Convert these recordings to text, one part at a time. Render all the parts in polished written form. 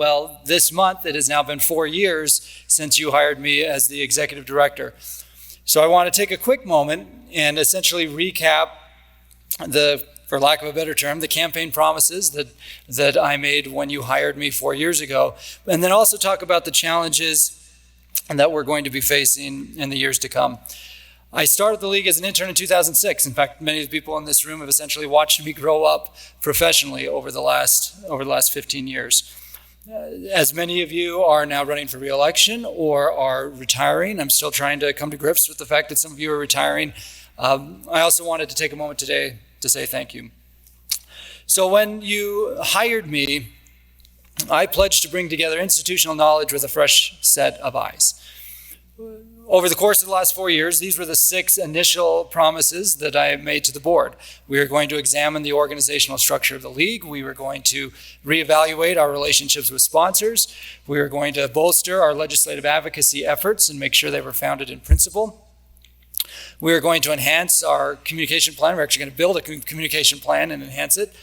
Well, this month it has now been 4 years since you hired me as the executive director. So I want to take a quick moment and essentially recap for lack of a better term, the campaign promises that I made when you hired me 4 years ago, and then also talk about the challenges that we're going to be facing in the years to come. I started the league as an intern in 2006. In fact, many of the people in this room have essentially watched me grow up professionally over the last 15 years. As many of you are now running for re-election or are retiring, I'm still trying to come to grips with the fact that some of you are retiring. I also wanted to take a moment today to say thank you. So when you hired me, I pledged to bring together institutional knowledge with a fresh set of eyes. Over the course of the last 4 years, these were the 6 initial promises that I made to the board. We were going to examine the organizational structure of the league. We were going to reevaluate our relationships with sponsors. We were going to bolster our legislative advocacy efforts and make sure they were founded in principle. We are going to enhance our communication plan. We're actually going to build a communication plan and enhance it.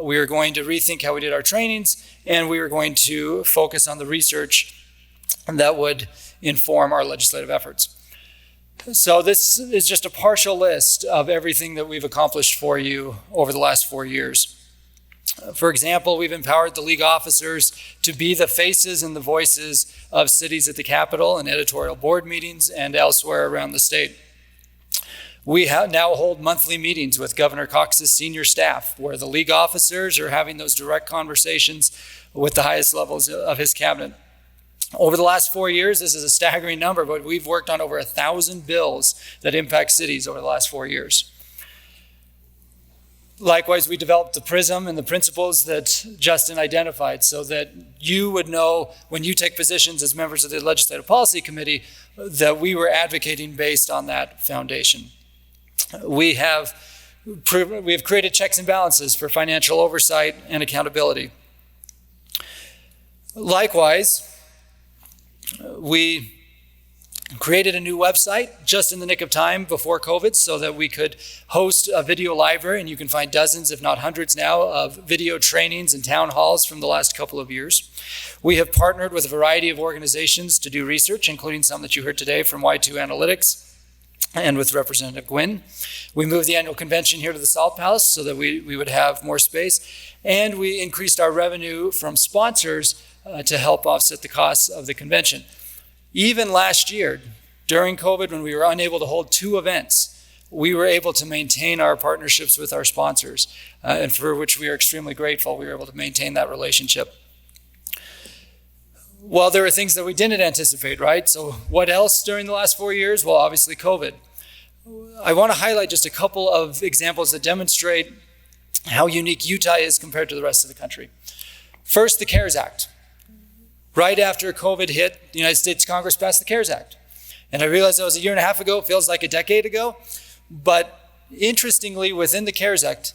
We are going to rethink how we did our trainings, and we are going to focus on the research that would inform our legislative efforts. So this is just a partial list of everything that we've accomplished for you over the last 4 years. For example, we've empowered the league officers to be the faces and the voices of cities at the Capitol and editorial board meetings and elsewhere around the state. We now hold monthly meetings with Governor Cox's senior staff, where the league officers are having those direct conversations with the highest levels of his cabinet. Over the last 4 years, this is a staggering number, but we've worked on over 1,000 bills that impact cities over the last 4 years. Likewise, we developed the PRISM and the principles that Justin identified so that you would know when you take positions as members of the Legislative Policy Committee that we were advocating based on that foundation. We have created checks and balances for financial oversight and accountability. Likewise, we created a new website just in the nick of time before COVID so that we could host a video library, and you can find dozens, if not hundreds now, of video trainings and town halls from the last couple of years. We have partnered with a variety of organizations to do research, including some that you heard today from Y2 Analytics and with Representative Gwynn. We moved the annual convention here to the Salt Palace so that we would have more space, and we increased our revenue from sponsors to help offset the costs of the convention. Even last year, during COVID, when we were unable to hold 2 events, we were able to maintain our partnerships with our sponsors, and for which we are extremely grateful. We were able to maintain that relationship. Well, there are things that we didn't anticipate, right? So what else during the last 4 years? Well, obviously COVID. I want to highlight just a couple of examples that demonstrate how unique Utah is compared to the rest of the country. First, the CARES Act. Right after COVID hit, the United States Congress passed the CARES Act. And I realize that was a year and a half ago, it feels like a decade ago. But interestingly, within the CARES Act,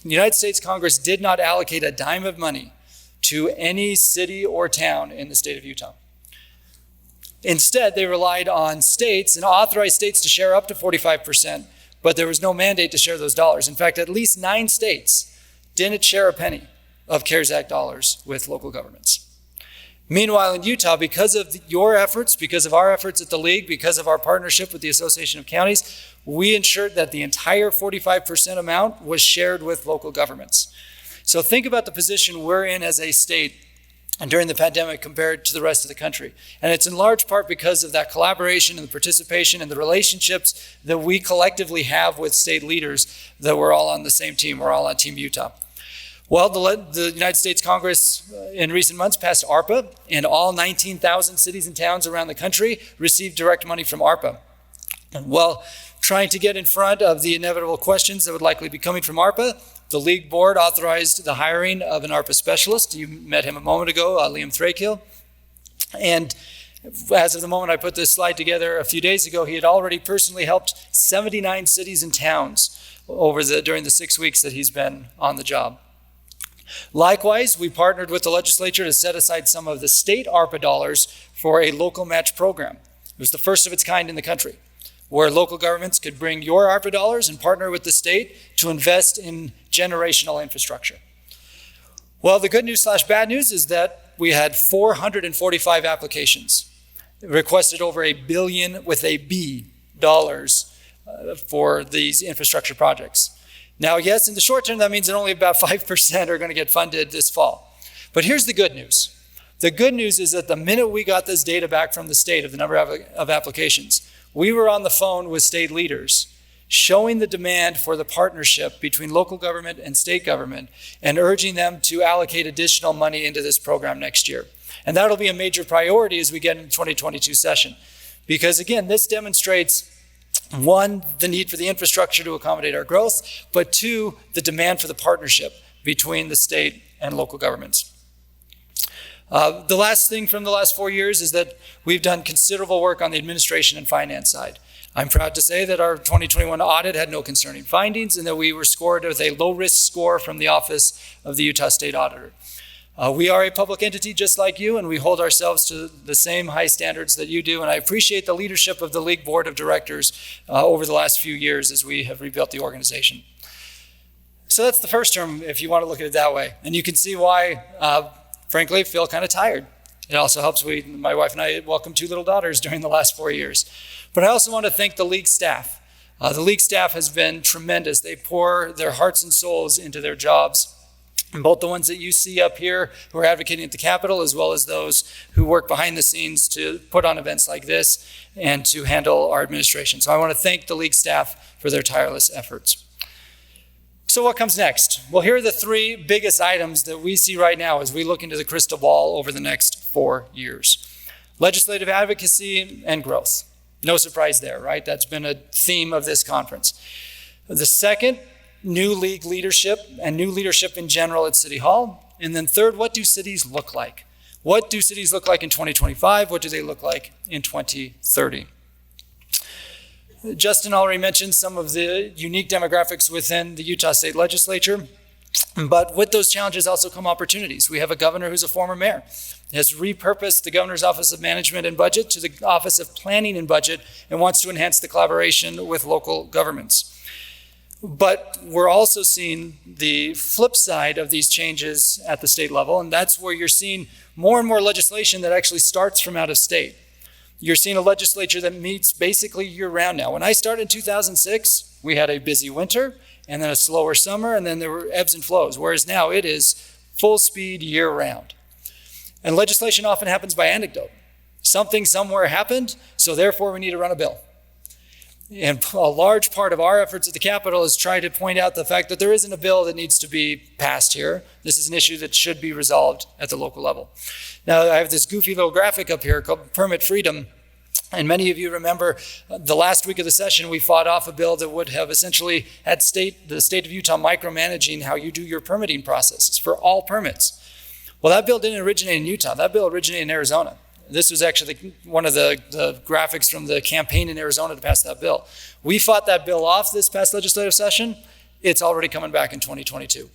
the United States Congress did not allocate a dime of money to any city or town in the state of Utah. Instead, they relied on states and authorized states to share up to 45%, but there was no mandate to share those dollars. In fact, at least 9 states didn't share a penny of CARES Act dollars with local governments. Meanwhile, in Utah, because of your efforts, because of our efforts at the league, because of our partnership with the Association of Counties, we ensured that the entire 45% amount was shared with local governments. So think about the position we're in as a state during the pandemic compared to the rest of the country. And it's in large part because of that collaboration and the participation and the relationships that we collectively have with state leaders, that we're all on the same team. We're all on Team Utah. Well, the United States Congress in recent months passed ARPA, and all 19,000 cities and towns around the country received direct money from ARPA. Well, trying to get in front of the inevitable questions that would likely be coming from ARPA, the league board authorized the hiring of an ARPA specialist. You met him a moment ago, Liam Thrakill. And as of the moment I put this slide together a few days ago, he had already personally helped 79 cities and towns during the 6 weeks that he's been on the job. Likewise, we partnered with the legislature to set aside some of the state ARPA dollars for a local match program. It was the first of its kind in the country, where local governments could bring your ARPA dollars and partner with the state to invest in generational infrastructure. Well, the good news / bad news is that we had 445 applications, requested over $1 billion with a B dollars for these infrastructure projects. Now, yes, in the short term, that means that only about 5% are going to get funded this fall. But here's the good news. The good news is that the minute we got this data back from the state of the number of applications, we were on the phone with state leaders showing the demand for the partnership between local government and state government and urging them to allocate additional money into this program next year. And that'll be a major priority as we get into the 2022 session. Because again, this demonstrates, one, the need for the infrastructure to accommodate our growth, but two, the demand for the partnership between the state and local governments. The last thing from the last 4 years is that we've done considerable work on the administration and finance side. I'm proud to say that our 2021 audit had no concerning findings and that we were scored with a low-risk score from the Office of the Utah State Auditor. We are a public entity just like you, and we hold ourselves to the same high standards that you do, and I appreciate the leadership of the League Board of Directors over the last few years as we have rebuilt the organization. So that's the first term, if you want to look at it that way. And you can see why, frankly, I feel kind of tired. It also helps my wife and I welcomed 2 little daughters during the last 4 years. But I also want to thank the League staff. The League staff has been tremendous. They pour their hearts and souls into their jobs. And both the ones that you see up here who are advocating at the Capitol, as well as those who work behind the scenes to put on events like this and to handle our administration. So I want to thank the League staff for their tireless efforts. So what comes next? Well, here are the 3 biggest items that we see right now as we look into the crystal ball over the next 4 years. Legislative advocacy and growth. No surprise there, right? That's been a theme of this conference. The second, new league leadership and new leadership in general at City Hall. And then third, what do cities look like? What do cities look like in 2025? What do they look like in 2030? Justin already mentioned some of the unique demographics within the Utah State Legislature, but with those challenges also come opportunities. We have a governor who's a former mayor. He has repurposed the Governor's Office of Management and Budget to the Office of Planning and Budget and wants to enhance the collaboration with local governments. But we're also seeing the flip side of these changes at the state level, and that's where you're seeing more and more legislation that actually starts from out of state. You're seeing a legislature that meets basically year-round now. When I started in 2006, we had a busy winter, and then a slower summer, and then there were ebbs and flows, whereas now it is full speed year-round. And legislation often happens by anecdote. Something somewhere happened, so therefore we need to run a bill. And a large part of our efforts at the Capitol is try to point out the fact that there isn't a bill that needs to be passed here. This is an issue that should be resolved at the local level. Now, I have this goofy little graphic up here called Permit Freedom. And many of you remember the last week of the session, we fought off a bill that would have essentially had the state of Utah micromanaging how you do your permitting processes for all permits. Well, that bill didn't originate in Utah. That bill originated in Arizona. This was actually one of the graphics from the campaign in Arizona to pass that bill. We fought that bill off this past legislative session. It's already coming back in 2022.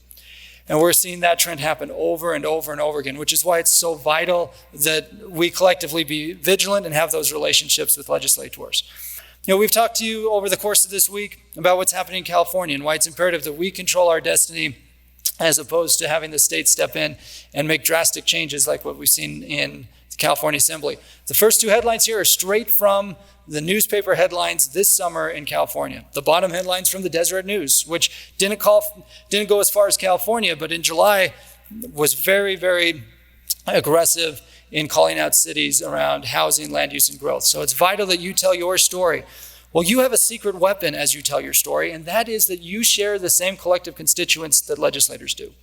And we're seeing that trend happen over and over and over again, which is why it's so vital that we collectively be vigilant and have those relationships with legislators. You know, we've talked to you over the course of this week about what's happening in California and why it's imperative that we control our destiny as opposed to having the state step in and make drastic changes like what we've seen in the California Assembly. The first 2 headlines here are straight from the newspaper headlines this summer in California. The bottom headlines from the Deseret News, which didn't go as far as California, but in July was very, very aggressive in calling out cities around housing, land use, and growth. So it's vital that you tell your story. Well, you have a secret weapon as you tell your story, and that is that you share the same collective constituents that legislators do.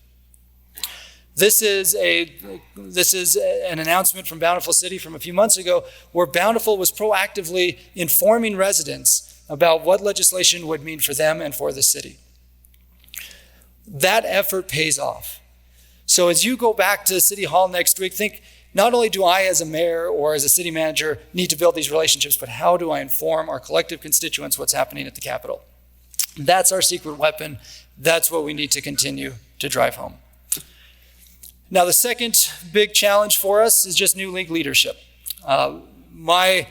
This is an announcement from Bountiful City from a few months ago where Bountiful was proactively informing residents about what legislation would mean for them and for the city. That effort pays off. So as you go back to City Hall next week, think, not only do I as a mayor or as a city manager need to build these relationships, but how do I inform our collective constituents what's happening at the Capitol? That's our secret weapon. That's what we need to continue to drive home. Now, the second big challenge for us is just new league leadership. My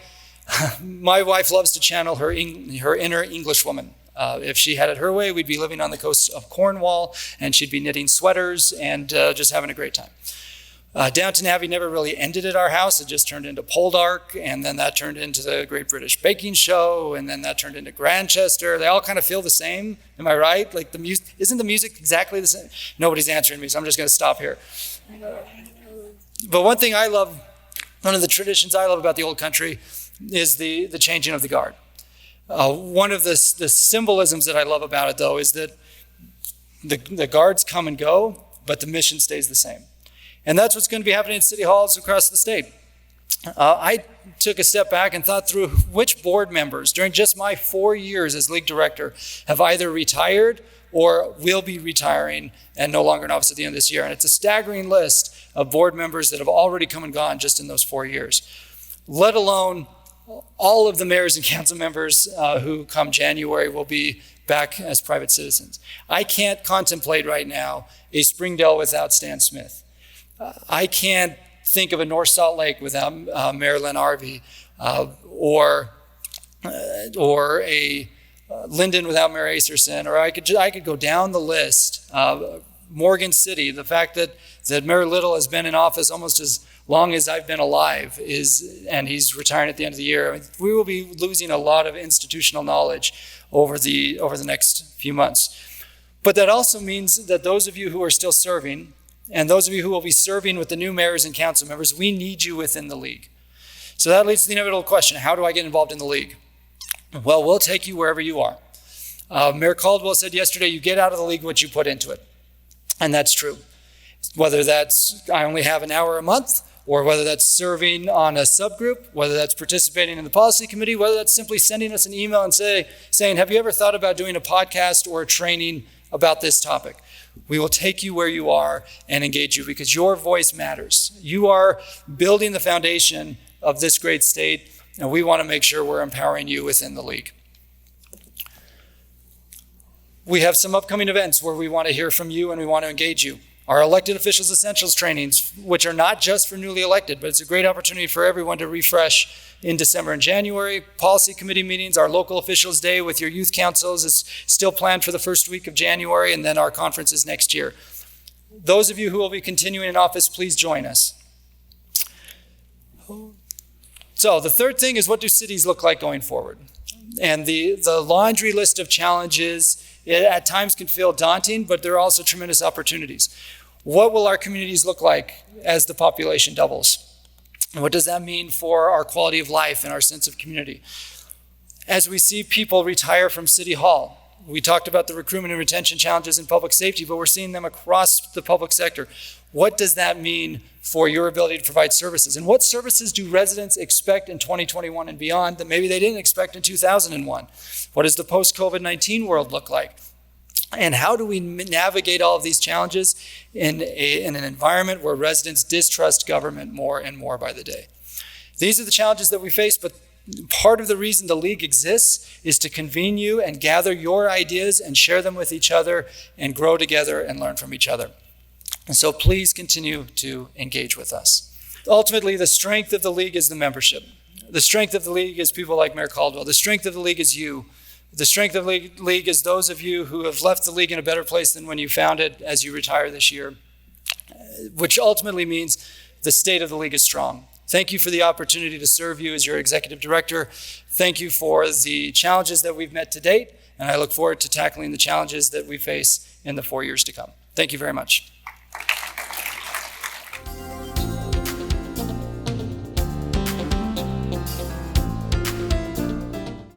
wife loves to channel her inner English woman. If she had it her way, we'd be living on the coast of Cornwall, and she'd be knitting sweaters and just having a great time. Downton Abbey never really ended at our house. It just turned into Poldark, and then that turned into the Great British Baking Show, and then that turned into Grantchester. They all kind of feel the same. Am I right? Like isn't the music exactly the same? Nobody's answering me, so I'm just going to stop here. But one of the traditions I love about the old country is the changing of the guard. One of the symbolisms that I love about it, though, is that the guards come and go, but the mission stays the same. And that's what's going to be happening in city halls across the state. I took a step back and thought through which board members during just my 4 years as league director have either retired or will be retiring and no longer in office at the end of this year. And it's a staggering list of board members that have already come and gone just in those 4 years, let alone all of the mayors and council members who come January will be back as private citizens. I can't contemplate right now a Springdale without Stan Smith. I can't think of a North Salt Lake without Mayor Len Arvey, or a Linden without Mayor Acerson, or I could go down the list. Morgan City, the fact that Mayor Little has been in office almost as long as I've been alive and he's retiring at the end of the year. I mean, we will be losing a lot of institutional knowledge over the next few months. But that also means that those of you who are still serving, and those of you who will be serving with the new mayors and council members, we need you within the league. So that leads to the inevitable question: how do I get involved in the league? Well, we'll take you wherever you are. Mayor Caldwell said yesterday, you get out of the league what you put into it. And that's true. Whether that's I only have an hour a month, or whether that's serving on a subgroup, whether that's participating in the policy committee, whether that's simply sending us an email and saying, have you ever thought about doing a podcast or a training about this topic? We will take you where you are and engage you because your voice matters. You are building the foundation of this great state, and we want to make sure we're empowering you within the league. We have some upcoming events where we want to hear from you and we want to engage you. Our elected officials essentials trainings, which are not just for newly elected, but it's a great opportunity for everyone to refresh in December and January. Policy committee meetings, our local officials day with your youth councils is still planned for the first week of January, and then our conference is next year. Those of you who will be continuing in office, please join us. So the third thing is, what do cities look like going forward? And the laundry list of challenges, it at times can feel daunting, but there are also tremendous opportunities. What will our communities look like as the population doubles? And what does that mean for our quality of life and our sense of community? As we see people retire from City Hall, we talked about the recruitment and retention challenges in public safety, but we're seeing them across the public sector. What does that mean for your ability to provide services? And what services do residents expect in 2021 and beyond that maybe they didn't expect in 2001? What does the post-COVID-19 world look like? And how do we navigate all of these challenges in an environment where residents distrust government more and more by the day? These are the challenges that we face, but part of the reason the league exists is to convene you and gather your ideas and share them with each other and grow together and learn from each other. And so please continue to engage with us. Ultimately, the strength of the league is the membership. The strength of the league is people like Mayor Caldwell. The strength of the league is you. The strength of the league is those of you who have left the league in a better place than when you found it as you retire this year, which ultimately means the state of the league is strong. Thank you for the opportunity to serve you as your executive director. Thank you for the challenges that we've met to date, and I look forward to tackling the challenges that we face in the 4 years to come. Thank you very much.